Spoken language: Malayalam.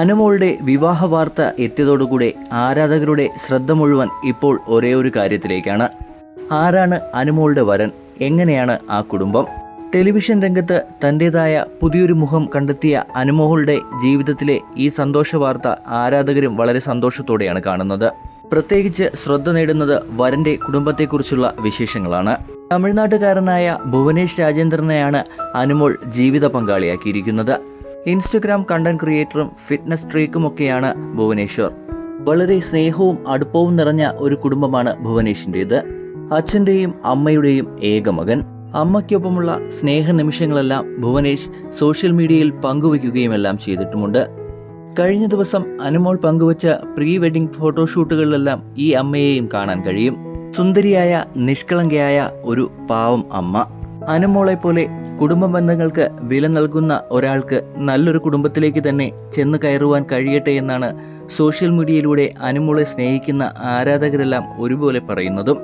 അനുമോളുടെ വിവാഹ വാർത്ത എത്തിയതോടുകൂടെ ആരാധകരുടെ ശ്രദ്ധ മുഴുവൻ ഇപ്പോൾ ഒരേ ഒരു കാര്യത്തിലേക്കാണ്. ആരാണ് അനുമോളുടെ വരൻ? എങ്ങനെയാണ് ആ കുടുംബം? ടെലിവിഷൻ രംഗത്ത് തൻ്റെതായ പുതിയൊരു മുഖം കണ്ടെത്തിയ അനുമോളുടെ ജീവിതത്തിലെ ഈ സന്തോഷ വാർത്ത ആരാധകരും വളരെ സന്തോഷത്തോടെയാണ് കാണുന്നത്. പ്രത്യേകിച്ച് ശ്രദ്ധ നേടുന്നത് വരൻ്റെ കുടുംബത്തെക്കുറിച്ചുള്ള വിശേഷങ്ങളാണ്. തമിഴ്നാട്ടുകാരനായ ഭുവനേഷ് രാജേന്ദ്രനെയാണ് അനുമോൾ ജീവിത പങ്കാളിയാക്കിയിരിക്കുന്നത്. ഇൻസ്റ്റഗ്രാം കണ്ടന്റ് ക്രിയേറ്ററും ഫിറ്റ്നസ് ട്രീക്കുമൊക്കെയാണ് ഭുവനേശ്വർ. വളരെ സ്നേഹവും അടുപ്പവും നിറഞ്ഞ ഒരു കുടുംബമാണ് ഭുവനേഷിൻ്റേത്. അച്ഛൻ്റെയും അമ്മയുടെയും ഏക മകൻ. അമ്മയ്ക്കൊപ്പമുള്ള സ്നേഹ നിമിഷങ്ങളെല്ലാം ഭുവനേഷ് സോഷ്യൽ മീഡിയയിൽ പങ്കുവയ്ക്കുകയുമെല്ലാം ചെയ്തിട്ടുമുണ്ട്. കഴിഞ്ഞ ദിവസം അനുമോൾ പങ്കുവച്ച പ്രീ വെഡിങ് ഫോട്ടോഷൂട്ടുകളിലെല്ലാം ഈ അമ്മയെയും കാണാൻ കഴിയും. സുന്ദരിയായ നിഷ്കളങ്കയായ ഒരു പാവം അമ്മ. അനുമോളെ പോലെ കുടുംബ ബന്ധങ്ങൾക്ക് വില നൽകുന്ന ഒരാൾക്ക് നല്ലൊരു കുടുംബത്തിലേക്ക് തന്നെ ചെന്ന് കയറുവാൻ കഴിയട്ടെ എന്നാണ് സോഷ്യൽ മീഡിയയിലൂടെ അനുമോളെ സ്നേഹിക്കുന്ന ആരാധകരെല്ലാം ഒരുപോലെ പറയുന്നതും.